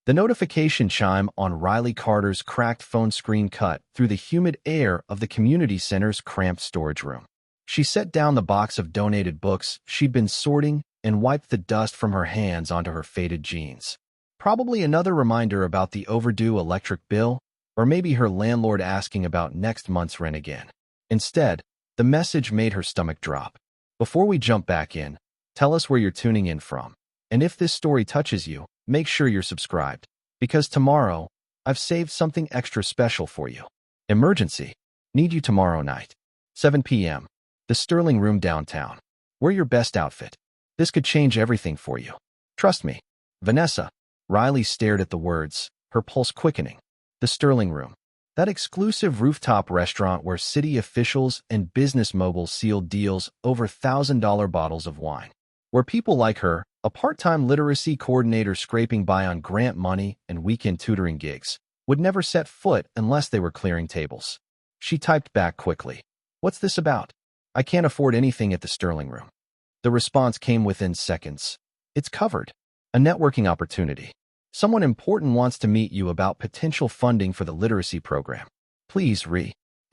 The notification chime on Riley Carter's cracked phone screen cut through the humid air of the community center's cramped storage room. She set down the box of donated books she'd been sorting and wiped the dust from her hands onto her faded jeans. Probably another reminder about the overdue electric bill, or maybe her landlord asking about next month's rent again. Instead, the message made her stomach drop. Before we jump back in, tell us where you're tuning in from. And if this story touches you, make sure you're subscribed, because tomorrow, I've saved something extra special for you. Emergency. Need you tomorrow night. 7 p.m. The Sterling Room downtown. Wear your best outfit. This could change everything for you. Trust me. Vanessa. Riley stared at the words, her pulse quickening. The Sterling Room. That exclusive rooftop restaurant where city officials and business moguls sealed deals over $1,000 bottles of wine. Where people like her, a part-time literacy coordinator scraping by on grant money and weekend tutoring gigs, would never set foot unless they were clearing tables. She typed back quickly. What's this about? I can't afford anything at the Sterling Room. The response came within seconds. It's covered. A networking opportunity. Someone important wants to meet you about potential funding for the literacy program. Please,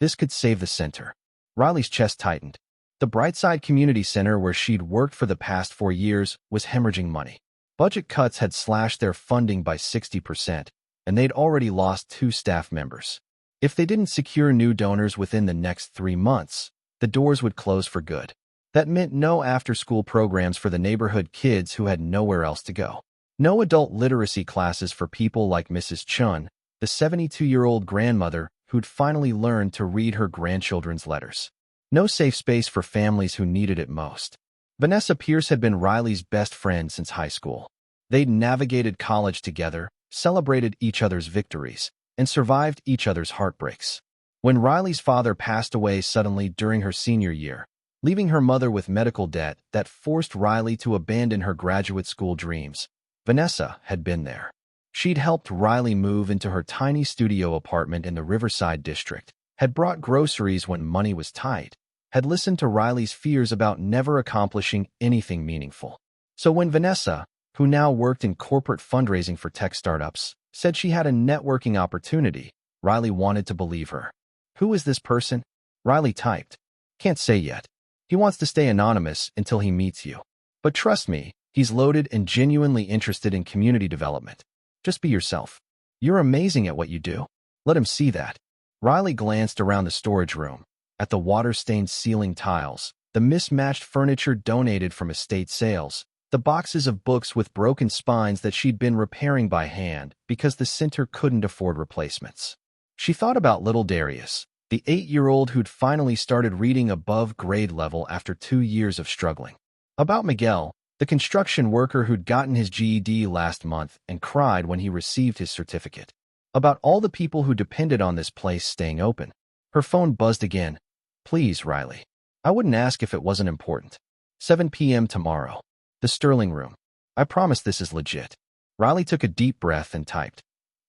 This could save the center. Riley's chest tightened. The Brightside Community Center, where she'd worked for the past 4 years, was hemorrhaging money. Budget cuts had slashed their funding by 60%, and they'd already lost 2 staff members. If they didn't secure new donors within the next 3 months, the doors would close for good. That meant no after-school programs for the neighborhood kids who had nowhere else to go. No adult literacy classes for people like Mrs. Chun, the 72-year-old grandmother who'd finally learned to read her grandchildren's letters. No safe space for families who needed it most. Vanessa Pierce had been Riley's best friend since high school. They'd navigated college together, celebrated each other's victories, and survived each other's heartbreaks. When Riley's father passed away suddenly during her senior year, leaving her mother with medical debt that forced Riley to abandon her graduate school dreams, Vanessa had been there. She'd helped Riley move into her tiny studio apartment in the Riverside district, had brought groceries when money was tight, had listened to Riley's fears about never accomplishing anything meaningful. So when Vanessa, who now worked in corporate fundraising for tech startups, said she had a networking opportunity, Riley wanted to believe her. Who is this person? Riley typed. Can't say yet. He wants to stay anonymous until he meets you. But trust me, he's loaded and genuinely interested in community development. Just be yourself. You're amazing at what you do. Let him see that. Riley glanced around the storage room, at the water-stained ceiling tiles, the mismatched furniture donated from estate sales, the boxes of books with broken spines that she'd been repairing by hand because the center couldn't afford replacements. She thought about little Darius, the 8-year-old who'd finally started reading above grade level after 2 years of struggling. About Miguel, the construction worker who'd gotten his GED last month and cried when he received his certificate. About all the people who depended on this place staying open. Her phone buzzed again. Please, Riley. I wouldn't ask if it wasn't important. 7 p.m. tomorrow. The Sterling Room. I promise this is legit. Riley took a deep breath and typed.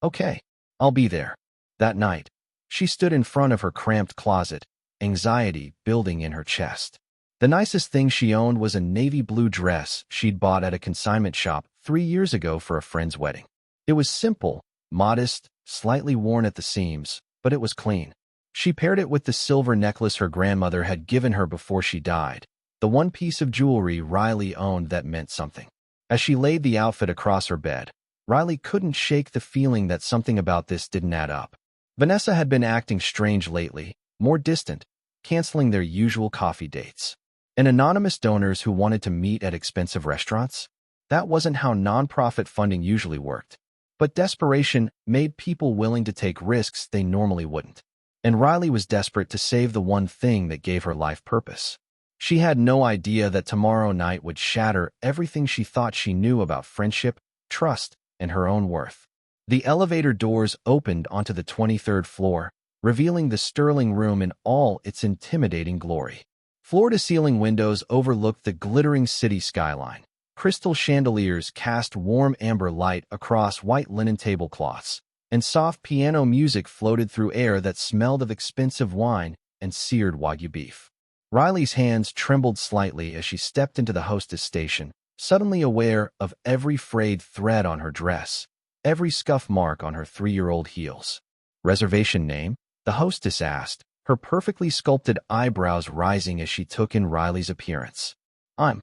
Okay, I'll be there. That night, she stood in front of her cramped closet, anxiety building in her chest. The nicest thing she owned was a navy blue dress she'd bought at a consignment shop 3 years ago for a friend's wedding. It was simple, modest, slightly worn at the seams, but it was clean. She paired it with the silver necklace her grandmother had given her before she died, the one piece of jewelry Riley owned that meant something. As she laid the outfit across her bed, Riley couldn't shake the feeling that something about this didn't add up. Vanessa had been acting strange lately, more distant, canceling their usual coffee dates. And anonymous donors who wanted to meet at expensive restaurants? That wasn't how nonprofit funding usually worked. But desperation made people willing to take risks they normally wouldn't. And Riley was desperate to save the one thing that gave her life purpose. She had no idea that tomorrow night would shatter everything she thought she knew about friendship, trust, and her own worth. The elevator doors opened onto the 23rd floor, revealing the Sterling Room in all its intimidating glory. Floor-to-ceiling windows overlooked the glittering city skyline. Crystal chandeliers cast warm amber light across white linen tablecloths, and soft piano music floated through air that smelled of expensive wine and seared Wagyu beef. Riley's hands trembled slightly as she stepped into the hostess station, suddenly aware of every frayed thread on her dress, every scuff mark on her 3-year-old heels. Reservation name? The hostess asked, her perfectly sculpted eyebrows rising as she took in Riley's appearance. I'm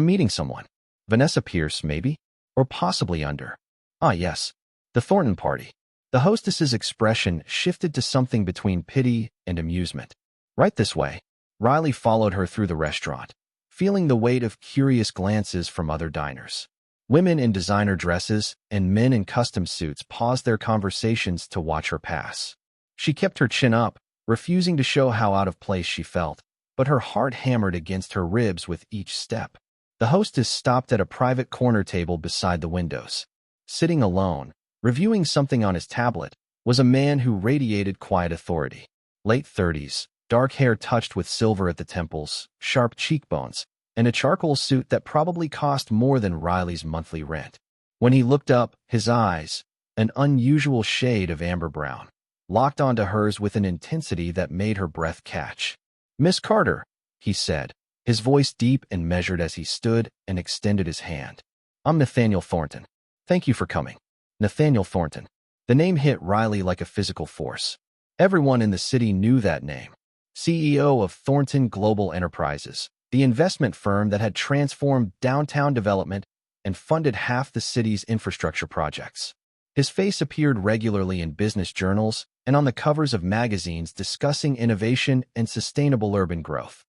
meeting someone. Vanessa Pierce, maybe? Or possibly under. Ah, yes. The Thornton party. The hostess's expression shifted to something between pity and amusement. Right this way. Riley followed her through the restaurant, feeling the weight of curious glances from other diners. Women in designer dresses and men in custom suits paused their conversations to watch her pass. She kept her chin up, refusing to show how out of place she felt, but her heart hammered against her ribs with each step. The hostess stopped at a private corner table beside the windows. Sitting alone, reviewing something on his tablet, was a man who radiated quiet authority. Late 30s, dark hair touched with silver at the temples, sharp cheekbones, and a charcoal suit that probably cost more than Riley's monthly rent. When he looked up, his eyes, an unusual shade of amber brown, locked onto hers with an intensity that made her breath catch. "Miss Carter," he said, his voice deep and measured as he stood and extended his hand. "I'm Nathaniel Thornton. Thank you for coming." Nathaniel Thornton. The name hit Riley like a physical force. Everyone in the city knew that name. CEO of Thornton Global Enterprises, the investment firm that had transformed downtown development and funded half the city's infrastructure projects. His face appeared regularly in business journals and on the covers of magazines discussing innovation and sustainable urban growth.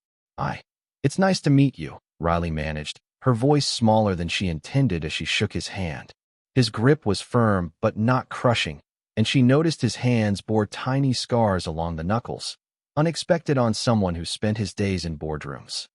It's nice to meet you," Riley managed, her voice smaller than she intended as she shook his hand. His grip was firm but not crushing, and she noticed his hands bore tiny scars along the knuckles, unexpected on someone who spent his days in boardrooms.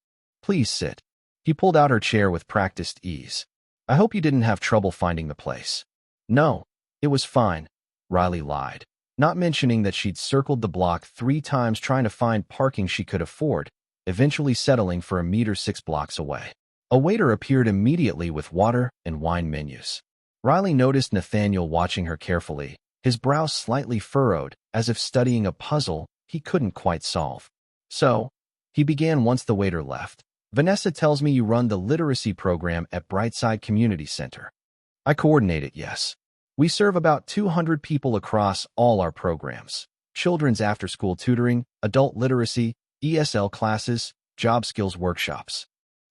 "Please sit." He pulled out her chair with practiced ease. "I hope you didn't have trouble finding the place." "No, it was fine," Riley lied, not mentioning that she'd circled the block 3 times trying to find parking she could afford, eventually settling for a meter 6 blocks away. A waiter appeared immediately with water and wine menus. Riley noticed Nathaniel watching her carefully, his brow slightly furrowed, as if studying a puzzle he couldn't quite solve. "So," he began once the waiter left, "Vanessa tells me you run the literacy program at Brightside Community Center." "I coordinate it, yes. We serve about 200 people across all our programs: children's after-school tutoring, adult literacy, ESL classes, job skills workshops."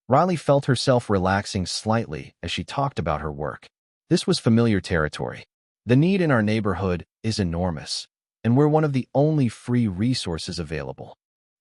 Riley felt herself relaxing slightly as she talked about her work. This was familiar territory. The need in our neighborhood is enormous, and we're one of the only free resources available.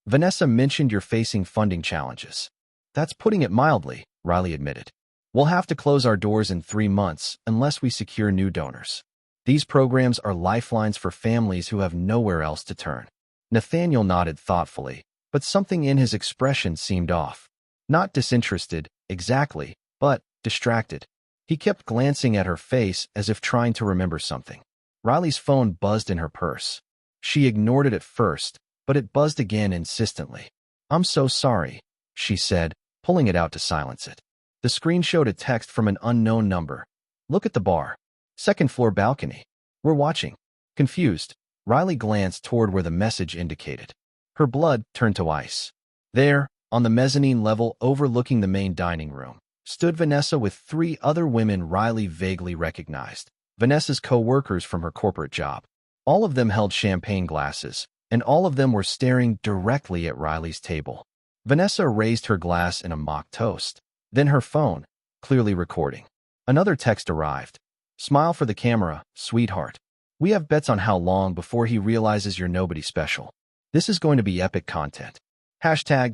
"Vanessa mentioned you're facing funding challenges." "That's putting it mildly," Riley admitted. "We'll have to close our doors in 3 months unless we secure new donors. These programs are lifelines for families who have nowhere else to turn." Nathaniel nodded thoughtfully, but something in his expression seemed off. Not disinterested, exactly, but distracted. He kept glancing at her face as if trying to remember something. Riley's phone buzzed in her purse. She ignored it at first, but it buzzed again insistently. "I'm so sorry," she said, pulling it out to silence it. The screen showed a text from an unknown number. "Look at the bar. 2nd floor balcony. We're watching." Confused, Riley glanced toward where the message indicated. Her blood turned to ice. There, on the mezzanine level overlooking the main dining room, stood Vanessa with 3 other women Riley vaguely recognized, Vanessa's co-workers from her corporate job. All of them held champagne glasses, and all of them were staring directly at Riley's table. Vanessa raised her glass in a mock toast. Then her phone, clearly recording. Another text arrived. "Smile for the camera, sweetheart. We have bets on how long before he realizes you're nobody special. This is going to be epic content.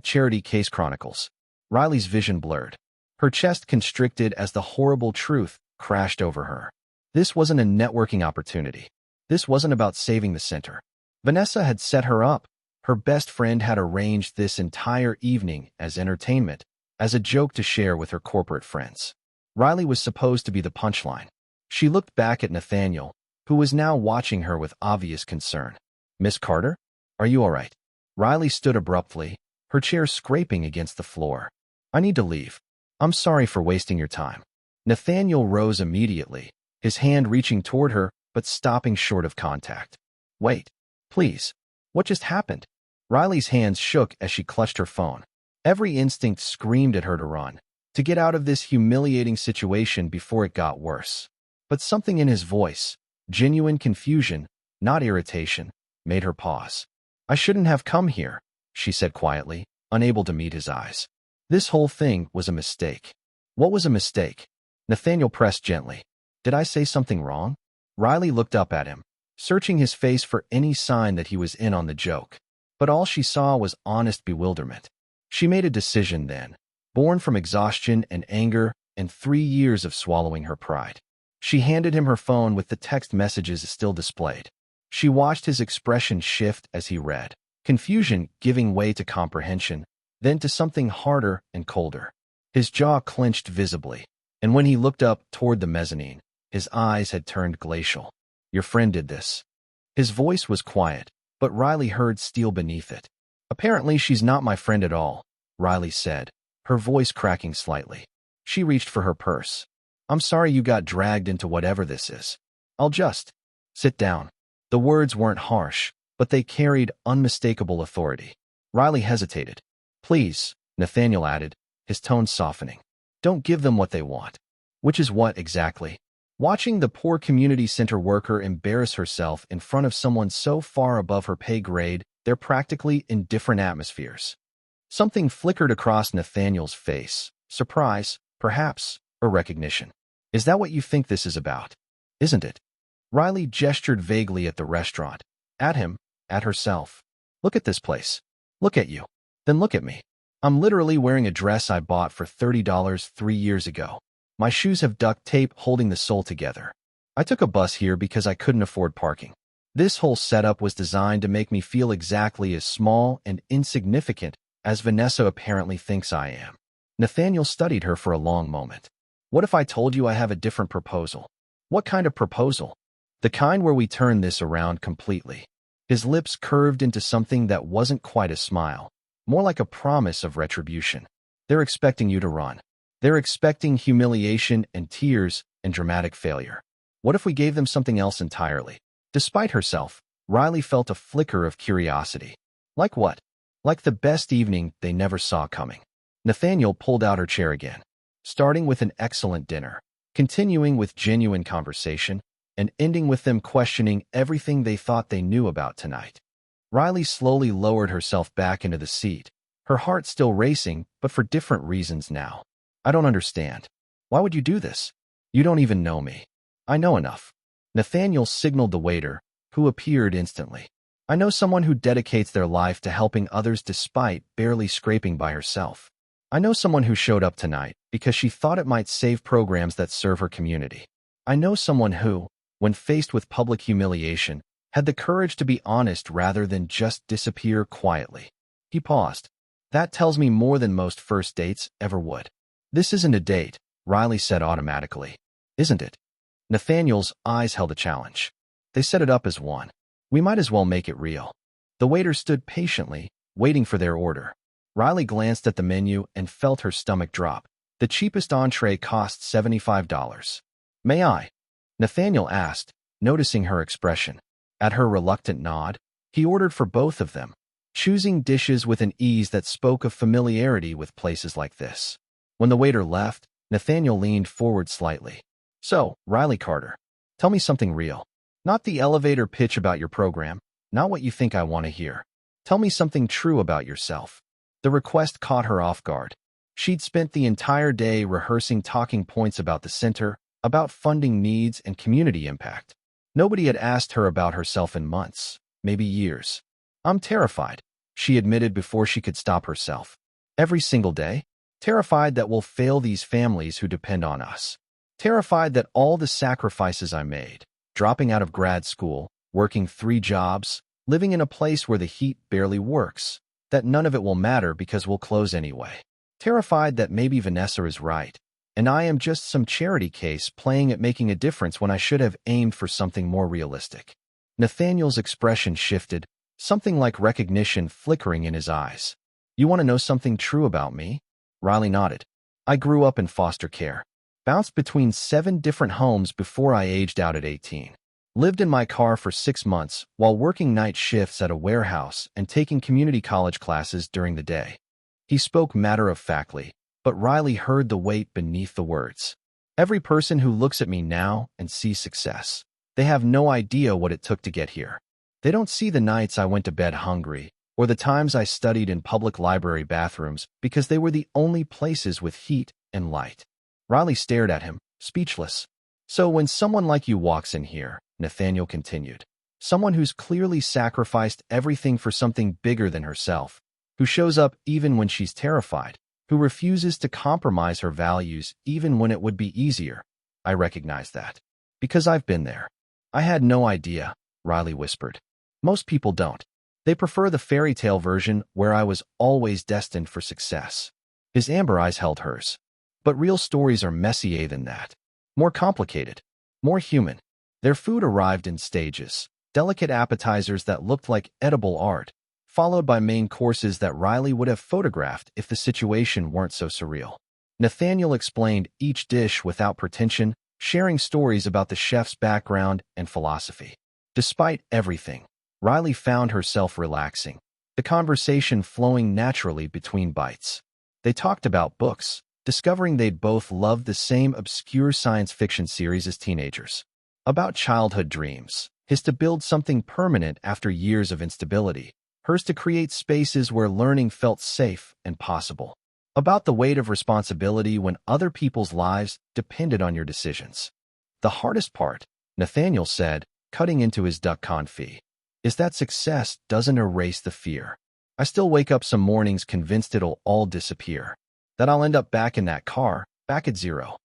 #Charity Case Chronicles." Riley's vision blurred. Her chest constricted as the horrible truth crashed over her. This wasn't a networking opportunity. This wasn't about saving the center. Vanessa had set her up. Her best friend had arranged this entire evening as entertainment, as a joke to share with her corporate friends. Riley was supposed to be the punchline. She looked back at Nathaniel, who was now watching her with obvious concern. "Miss Carter? Are you all right?" Riley stood abruptly, her chair scraping against the floor. "I need to leave. I'm sorry for wasting your time." Nathaniel rose immediately, his hand reaching toward her but stopping short of contact. "Wait, please. What just happened?" Riley's hands shook as she clutched her phone. Every instinct screamed at her to run, to get out of this humiliating situation before it got worse. But something in his voice, genuine confusion, not irritation, made her pause. "I shouldn't have come here," she said quietly, unable to meet his eyes. This whole thing was a mistake. What was a mistake? Nathaniel pressed gently. "Did I say something wrong?" Riley looked up at him, searching his face for any sign that he was in on the joke. But all she saw was honest bewilderment. She made a decision then, born from exhaustion and anger and 3 years of swallowing her pride. She handed him her phone with the text messages still displayed. She watched his expression shift as he read, confusion giving way to comprehension, then to something harder and colder. His jaw clenched visibly, and when he looked up toward the mezzanine, his eyes had turned glacial. "Your friend did this." His voice was quiet, but Riley heard steel beneath it. "Apparently she's not my friend at all," Riley said, her voice cracking slightly. She reached for her purse. "I'm sorry you got dragged into whatever this is. I'll just sit down." The words weren't harsh, but they carried unmistakable authority. Riley hesitated. "Please," Nathaniel added, his tone softening. "Don't give them what they want." Which is what exactly? Watching the poor community center worker embarrass herself in front of someone so far above her pay grade, they're practically in different atmospheres. Something flickered across Nathaniel's face. Surprise, perhaps, or recognition. "Is that what you think this is about? Isn't it?" Riley gestured vaguely at the restaurant. At him, at herself. "Look at this place. Look at you. Then look at me. I'm literally wearing a dress I bought for $30 3 years ago. My shoes have duct tape holding the sole together. I took a bus here because I couldn't afford parking. This whole setup was designed to make me feel exactly as small and insignificant as Vanessa apparently thinks I am." Nathaniel studied her for a long moment. "What if I told you I have a different proposal?" "What kind of proposal?" "The kind where we turn this around completely." His lips curved into something that wasn't quite a smile, more like a promise of retribution. "They're expecting you to run. They're expecting humiliation and tears and dramatic failure. What if we gave them something else entirely?" Despite herself, Riley felt a flicker of curiosity. Like what? Like the best evening they never saw coming. Nathaniel pulled out her chair again, starting with an excellent dinner, continuing with genuine conversation, and ending with them questioning everything they thought they knew about tonight. Riley slowly lowered herself back into the seat, her heart still racing, but for different reasons now. "I don't understand. Why would you do this? You don't even know me." "I know enough." Nathaniel signaled the waiter, who appeared instantly. "I know someone who dedicates their life to helping others despite barely scraping by herself. I know someone who showed up tonight because she thought it might save programs that serve her community. I know someone who, when faced with public humiliation, had the courage to be honest rather than just disappear quietly." He paused. "That tells me more than most first dates ever would." "This isn't a date," Riley said automatically. "Isn't it?" Nathaniel's eyes held a challenge. "They set it up as one. We might as well make it real." The waiter stood patiently, waiting for their order. Riley glanced at the menu and felt her stomach drop. The cheapest entree cost $75. "May I?" Nathaniel asked, noticing her expression. At her reluctant nod, he ordered for both of them, choosing dishes with an ease that spoke of familiarity with places like this. When the waiter left, Nathaniel leaned forward slightly. "So, Riley Carter, tell me something real. Not the elevator pitch about your program, not what you think I want to hear. Tell me something true about yourself." The request caught her off guard. She'd spent the entire day rehearsing talking points about the center, about funding needs and community impact. Nobody had asked her about herself in months, maybe years. "I'm terrified," she admitted before she could stop herself. "Every single day? Terrified that we'll fail these families who depend on us. Terrified that all the sacrifices I made, dropping out of grad school, working 3 jobs, living in a place where the heat barely works, that none of it will matter because we'll close anyway. Terrified that maybe Vanessa is right, and I am just some charity case playing at making a difference when I should have aimed for something more realistic." Nathaniel's expression shifted, something like recognition flickering in his eyes. "You want to know something true about me?" Riley nodded. "I grew up in foster care. Bounced between 7 different homes before I aged out at 18. Lived in my car for 6 months while working night shifts at a warehouse and taking community college classes during the day." He spoke matter-of-factly, but Riley heard the weight beneath the words. Every person who looks at me now and sees success, they have no idea what it took to get here. They don't see the nights I went to bed hungry, or the times I studied in public library bathrooms because they were the only places with heat and light. Riley stared at him, speechless. So when someone like you walks in here, Nathaniel continued, someone who's clearly sacrificed everything for something bigger than herself, who shows up even when she's terrified, who refuses to compromise her values even when it would be easier, I recognize that. Because I've been there. I had no idea, Riley whispered. Most people don't. They prefer the fairy tale version where I was always destined for success. His amber eyes held hers. But real stories are messier than that. More complicated. More human. Their food arrived in stages. Delicate appetizers that looked like edible art, followed by main courses that Riley would have photographed if the situation weren't so surreal. Nathaniel explained each dish without pretension, sharing stories about the chef's background and philosophy. Despite everything, Riley found herself relaxing, the conversation flowing naturally between bites. They talked about books, discovering they'd both loved the same obscure science fiction series as teenagers. About childhood dreams, his to build something permanent after years of instability, hers to create spaces where learning felt safe and possible. About the weight of responsibility when other people's lives depended on your decisions. The hardest part, Nathaniel said, cutting into his duck confit, is that success doesn't erase the fear. I still wake up some mornings convinced it'll all disappear, that I'll end up back in that car, back at zero.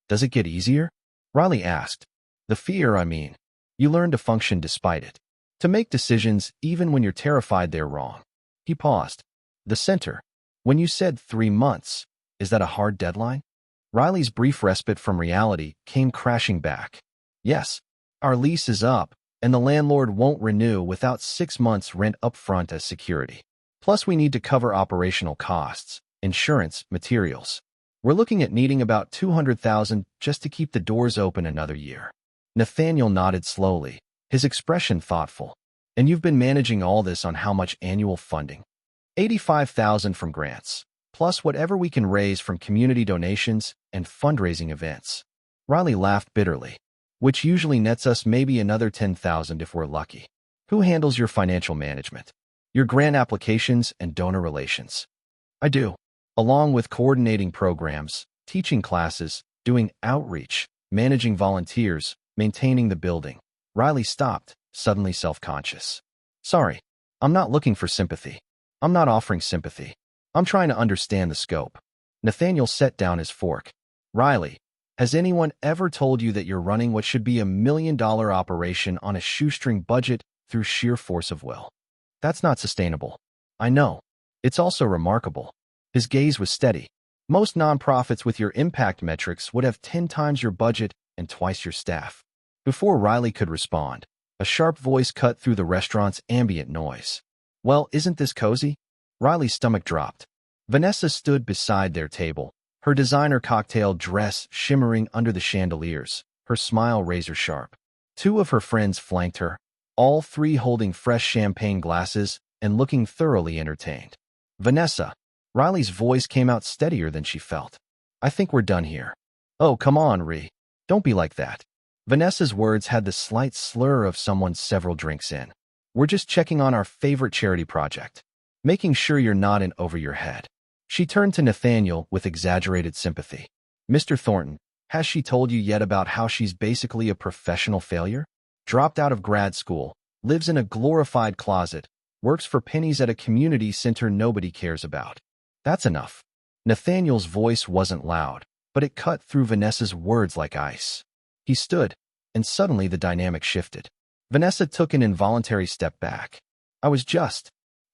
Does it get easier? Riley asked. The fear, I mean. You learn to function despite it. To make decisions even when you're terrified they're wrong. He paused. The center. When you said 3 months, is that a hard deadline? Riley's brief respite from reality came crashing back. Yes, our lease is up, and the landlord won't renew without 6 months rent up front as security. Plus we need to cover operational costs, insurance, materials. We're looking at needing about $200,000 just to keep the doors open another year. Nathaniel nodded slowly, his expression thoughtful. And you've been managing all this on how much annual funding? $85,000 from grants, plus whatever we can raise from community donations and fundraising events. Riley laughed bitterly, which usually nets us maybe another $10,000 if we're lucky. Who handles your financial management? Your grant applications and donor relations? I do, along with coordinating programs, teaching classes, doing outreach, managing volunteers, maintaining the building. Riley stopped, suddenly self-conscious. Sorry, I'm not looking for sympathy. I'm not offering sympathy. I'm trying to understand the scope. Nathaniel set down his fork. Riley, has anyone ever told you that you're running what should be $1 million operation on a shoestring budget through sheer force of will? That's not sustainable. I know. It's also remarkable. His gaze was steady. Most nonprofits with your impact metrics would have 10 times your budget and twice your staff. Before Riley could respond, a sharp voice cut through the restaurant's ambient noise. Well, isn't this cozy? Riley's stomach dropped. Vanessa stood beside their table, her designer cocktail dress shimmering under the chandeliers, her smile razor-sharp. 2 of her friends flanked her, all 3 holding fresh champagne glasses and looking thoroughly entertained. Vanessa. Riley's voice came out steadier than she felt. I think we're done here. Oh, come on, Ree. Don't be like that. Vanessa's words had the slight slur of someone several drinks in. We're just checking on our favorite charity project. Making sure you're not in over your head. She turned to Nathaniel with exaggerated sympathy. Mr. Thornton, has she told you yet about how she's basically a professional failure? Dropped out of grad school, lives in a glorified closet, works for pennies at a community center nobody cares about. That's enough. Nathaniel's voice wasn't loud, but it cut through Vanessa's words like ice. He stood, and suddenly the dynamic shifted. Vanessa took an involuntary step back.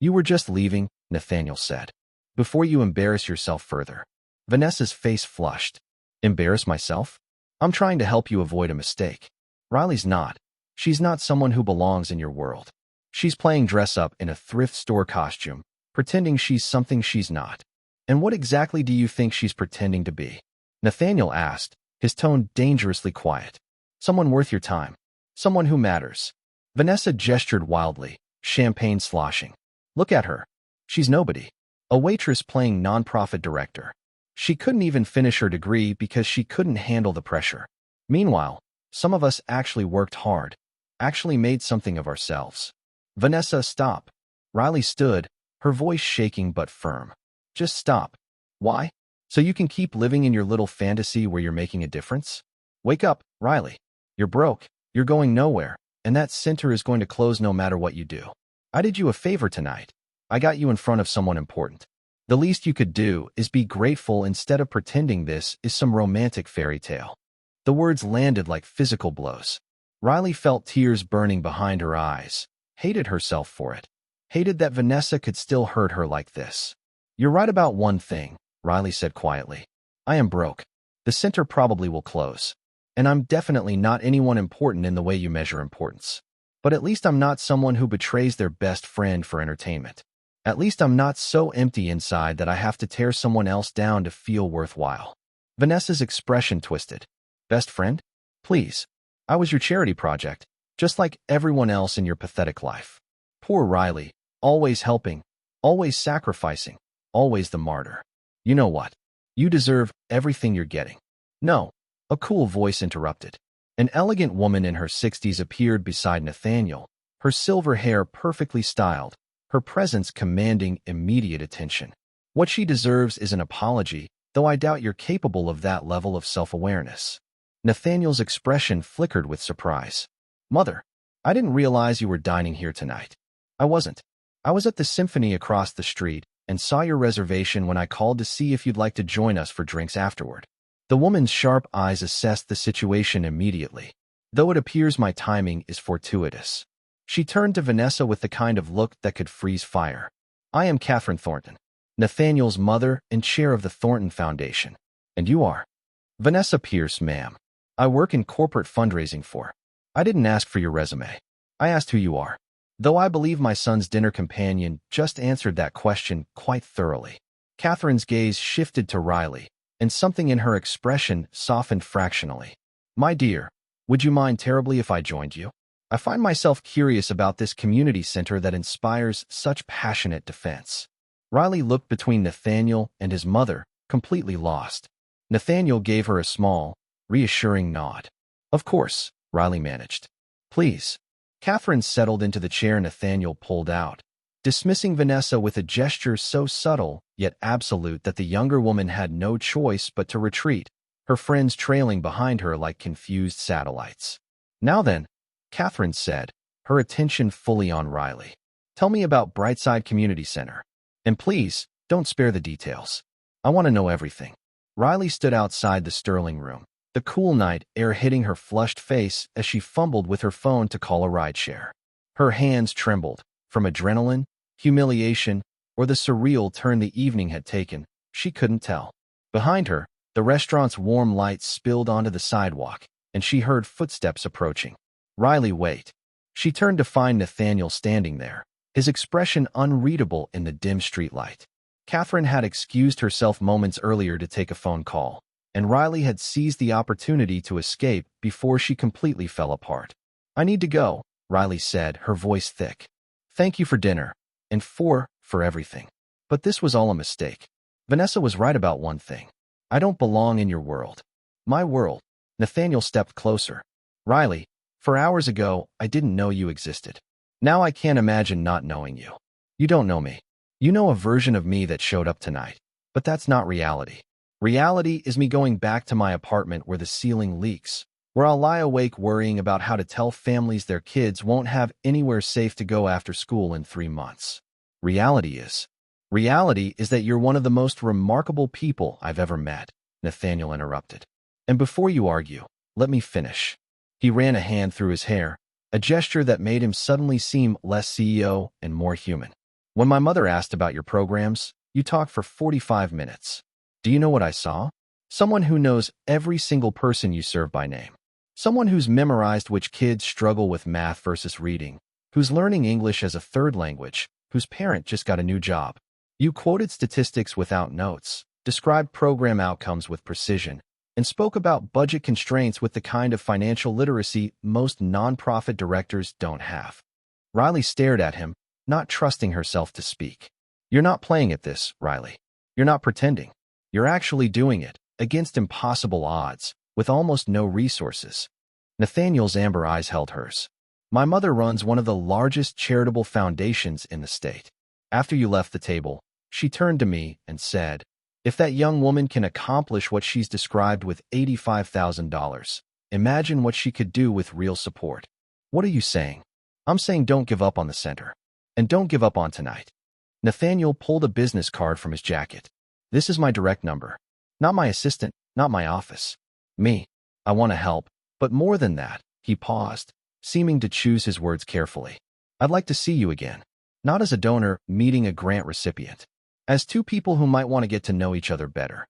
You were just leaving, Nathaniel said. Before you embarrass yourself further. Vanessa's face flushed. Embarrass myself? I'm trying to help you avoid a mistake. Riley's not. She's not someone who belongs in your world. She's playing dress-up in a thrift store costume, pretending she's something she's not. And what exactly do you think she's pretending to be? Nathaniel asked, his tone dangerously quiet. Someone worth your time. Someone who matters. Vanessa gestured wildly, champagne sloshing. Look at her. She's nobody. A waitress playing nonprofit director. She couldn't even finish her degree because she couldn't handle the pressure. Meanwhile, some of us actually worked hard, actually made something of ourselves. Vanessa, stop. Riley stood, her voice shaking but firm. Just stop. Why? So you can keep living in your little fantasy where you're making a difference? Wake up, Riley. You're broke, you're going nowhere, and that center is going to close no matter what you do. I did you a favor tonight. I got you in front of someone important. The least you could do is be grateful instead of pretending this is some romantic fairy tale. The words landed like physical blows. Riley felt tears burning behind her eyes, hated herself for it, hated that Vanessa could still hurt her like this. You're right about one thing, Riley said quietly. I am broke. The center probably will close. And I'm definitely not anyone important in the way you measure importance. But at least I'm not someone who betrays their best friend for entertainment. At least I'm not so empty inside that I have to tear someone else down to feel worthwhile. Vanessa's expression twisted. Best friend? Please. I was your charity project, just like everyone else in your pathetic life. Poor Riley, always helping, always sacrificing, always the martyr. You know what? You deserve everything you're getting. No, a cool voice interrupted. An elegant woman in her 60s appeared beside Nathaniel, her silver hair perfectly styled, her presence commanding immediate attention. What she deserves is an apology, though I doubt you're capable of that level of self-awareness. Nathaniel's expression flickered with surprise. Mother, I didn't realize you were dining here tonight. I wasn't. I was at the Symphony across the street and saw your reservation when I called to see if you'd like to join us for drinks afterward. The woman's sharp eyes assessed the situation immediately, though it appears my timing is fortuitous. She turned to Vanessa with the kind of look that could freeze fire. I am Catherine Thornton, Nathaniel's mother and chair of the Thornton Foundation. And you are? Vanessa Pierce, ma'am. I work in corporate fundraising for. I didn't ask for your resume. I asked who you are. Though I believe my son's dinner companion just answered that question quite thoroughly. Catherine's gaze shifted to Riley, and something in her expression softened fractionally. My dear, would you mind terribly if I joined you? I find myself curious about this community center that inspires such passionate defense. Riley looked between Nathaniel and his mother, completely lost. Nathaniel gave her a small, reassuring nod. Of course, Riley managed. Please. Catherine settled into the chair Nathaniel pulled out, dismissing Vanessa with a gesture so subtle yet absolute that the younger woman had no choice but to retreat, her friends trailing behind her like confused satellites. Now then, Catherine said, her attention fully on Riley. Tell me about Brightside Community Center. And please, don't spare the details. I want to know everything. Riley stood outside the Sterling room, the cool night air hitting her flushed face as she fumbled with her phone to call a rideshare. Her hands trembled, from adrenaline, humiliation, or the surreal turn the evening had taken, she couldn't tell. Behind her, the restaurant's warm lights spilled onto the sidewalk, and she heard footsteps approaching. Riley, wait. She turned to find Nathaniel standing there, his expression unreadable in the dim streetlight. Catherine had excused herself moments earlier to take a phone call, and Riley had seized the opportunity to escape before she completely fell apart. I need to go, Riley said, her voice thick. Thank you for dinner, and for everything. But this was all a mistake. Vanessa was right about one thing. I don't belong in your world. My world. Nathaniel stepped closer. Riley, for hours ago, I didn't know you existed. Now I can't imagine not knowing you. You don't know me. You know a version of me that showed up tonight. But that's not reality. Reality is me going back to my apartment where the ceiling leaks, where I'll lie awake worrying about how to tell families their kids won't have anywhere safe to go after school in 3 months. Reality is that you're one of the most remarkable people I've ever met, Nathaniel interrupted. And before you argue, let me finish. He ran a hand through his hair, a gesture that made him suddenly seem less CEO and more human. When my mother asked about your programs, you talked for 45 minutes. Do you know what I saw? Someone who knows every single person you serve by name. Someone who's memorized which kids struggle with math versus reading, who's learning English as a third language, whose parent just got a new job. You quoted statistics without notes, described program outcomes with precision, and spoke about budget constraints with the kind of financial literacy most nonprofit directors don't have. Riley stared at him, not trusting herself to speak. You're not playing at this, Riley. You're not pretending. You're actually doing it, against impossible odds, with almost no resources. Nathaniel's amber eyes held hers. My mother runs one of the largest charitable foundations in the state. After you left the table, she turned to me and said, if that young woman can accomplish what she's described with $85,000, imagine what she could do with real support. What are you saying? I'm saying don't give up on the center. And don't give up on tonight. Nathaniel pulled a business card from his jacket. This is my direct number. Not my assistant, not my office. Me. I want to help, but more than that, he paused, seeming to choose his words carefully. I'd like to see you again. Not as a donor meeting a grant recipient. As two people who might want to get to know each other better.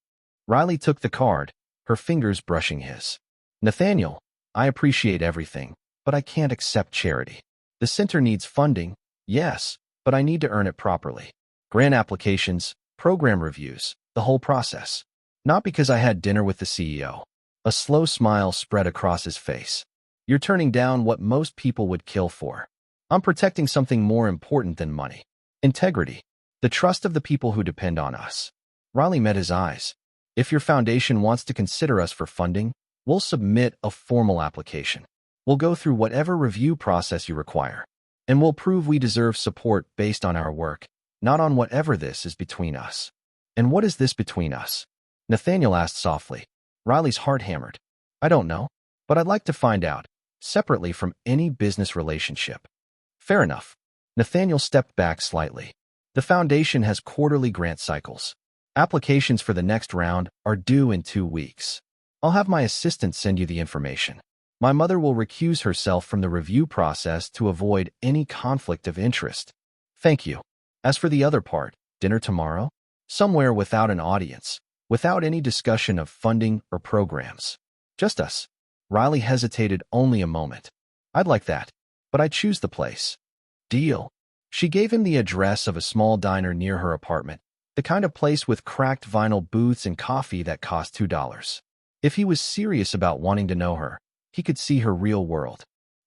Riley took the card, her fingers brushing his. Nathaniel, I appreciate everything, but I can't accept charity. The center needs funding, yes, but I need to earn it properly. Grant applications, program reviews, the whole process. Not because I had dinner with the CEO. A slow smile spread across his face. You're turning down what most people would kill for. I'm protecting something more important than money. Integrity. The trust of the people who depend on us. Riley met his eyes. If your foundation wants to consider us for funding, we'll submit a formal application. We'll go through whatever review process you require. And we'll prove we deserve support based on our work, not on whatever this is between us. And what is this between us? Nathaniel asked softly. Riley's heart hammered. I don't know, but I'd like to find out, separately from any business relationship. Fair enough. Nathaniel stepped back slightly. The foundation has quarterly grant cycles. Applications for the next round are due in 2 weeks. I'll have my assistant send you the information. My mother will recuse herself from the review process to avoid any conflict of interest. Thank you. As for the other part, dinner tomorrow? Somewhere without an audience, without any discussion of funding or programs. Just us. Riley hesitated only a moment. I'd like that, but I choose the place. Deal. She gave him the address of a small diner near her apartment, the kind of place with cracked vinyl booths and coffee that cost $2. If he was serious about wanting to know her, he could see her real world.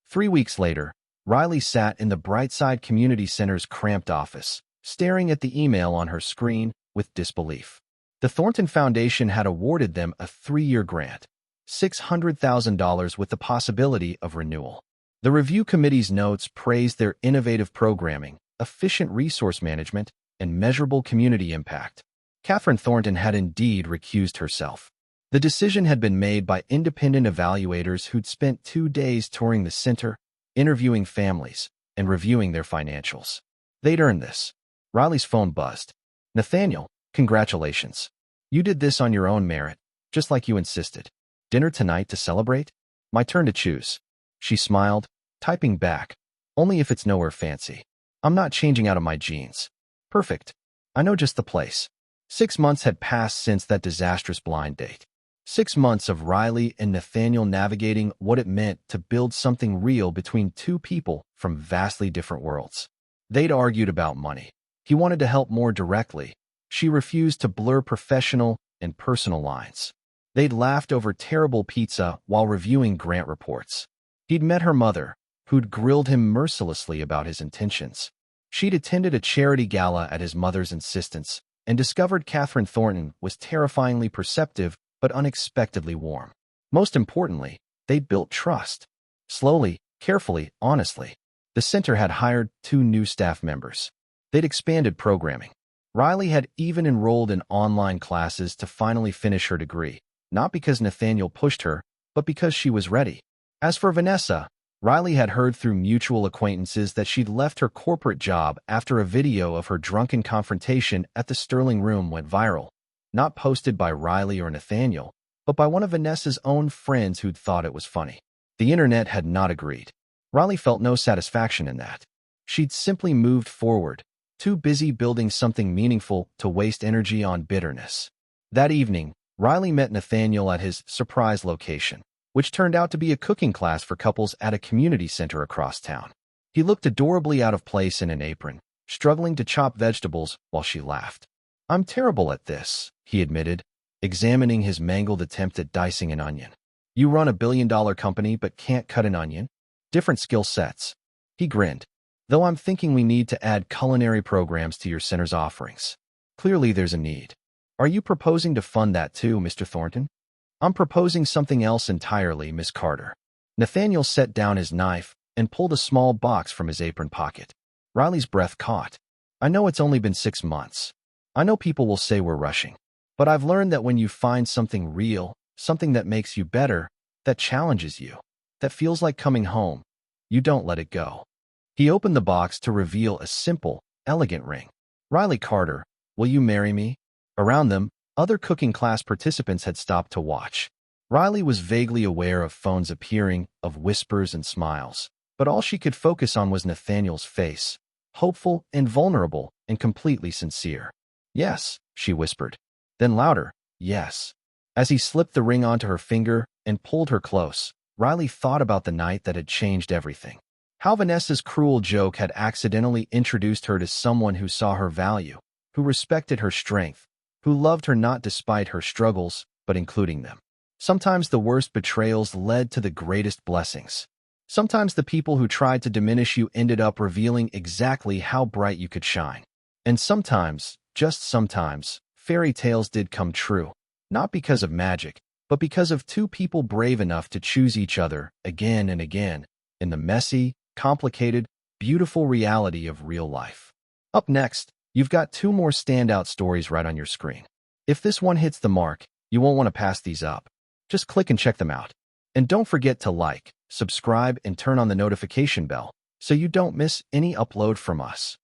3 weeks later, Riley sat in the Brightside Community Center's cramped office, staring at the email on her screen with disbelief. The Thornton Foundation had awarded them a 3-year grant, $600,000 with the possibility of renewal. The review committee's notes praised their innovative programming, efficient resource management, and measurable community impact. Catherine Thornton had indeed recused herself. The decision had been made by independent evaluators who'd spent 2 days touring the center, interviewing families, and reviewing their financials. They'd earned this. Riley's phone buzzed. Nathaniel, congratulations. You did this on your own merit, just like you insisted. Dinner tonight to celebrate? My turn to choose. She smiled, typing back. Only if it's nowhere fancy. I'm not changing out of my jeans. Perfect. I know just the place. 6 months had passed since that disastrous blind date. 6 months of Riley and Nathaniel navigating what it meant to build something real between two people from vastly different worlds. They'd argued about money. He wanted to help more directly. She refused to blur professional and personal lines. They'd laughed over terrible pizza while reviewing grant reports. He'd met her mother, who'd grilled him mercilessly about his intentions. She'd attended a charity gala at his mother's insistence and discovered Catherine Thornton was terrifyingly perceptive but unexpectedly warm. Most importantly, they'd built trust. Slowly, carefully, honestly. The center had hired 2 new staff members. They'd expanded programming. Riley had even enrolled in online classes to finally finish her degree, not because Nathaniel pushed her, but because she was ready. As for Vanessa, Riley had heard through mutual acquaintances that she'd left her corporate job after a video of her drunken confrontation at the Sterling Room went viral. Not posted by Riley or Nathaniel, but by one of Vanessa's own friends who'd thought it was funny. The internet had not agreed. Riley felt no satisfaction in that. She'd simply moved forward, too busy building something meaningful to waste energy on bitterness. That evening, Riley met Nathaniel at his surprise location, which turned out to be a cooking class for couples at a community center across town. He looked adorably out of place in an apron, struggling to chop vegetables while she laughed. I'm terrible at this, he admitted, examining his mangled attempt at dicing an onion. You run a billion-dollar company but can't cut an onion? Different skill sets. He grinned. Though I'm thinking we need to add culinary programs to your center's offerings. Clearly there's a need. Are you proposing to fund that too, Mr. Thornton? I'm proposing something else entirely, Miss Carter. Nathaniel set down his knife and pulled a small box from his apron pocket. Riley's breath caught. I know it's only been 6 months. I know people will say we're rushing. But I've learned that when you find something real, something that makes you better, that challenges you, that feels like coming home, you don't let it go. He opened the box to reveal a simple, elegant ring. Riley Carter, will you marry me? Around them, other cooking class participants had stopped to watch. Riley was vaguely aware of phones appearing, of whispers and smiles, but all she could focus on was Nathaniel's face, hopeful and vulnerable and completely sincere. Yes, she whispered. Then louder, yes. As he slipped the ring onto her finger and pulled her close, Riley thought about the night that had changed everything. How Vanessa's cruel joke had accidentally introduced her to someone who saw her value, who respected her strength, who loved her not despite her struggles, but including them. Sometimes the worst betrayals led to the greatest blessings. Sometimes the people who tried to diminish you ended up revealing exactly how bright you could shine. And sometimes, just sometimes, fairy tales did come true, not because of magic, but because of two people brave enough to choose each other again and again in the messy, complicated, beautiful reality of real life. Up next, you've got 2 more standout stories right on your screen. If this one hits the mark, you won't want to pass these up. Just click and check them out. And don't forget to like, subscribe, and turn on the notification bell so you don't miss any upload from us.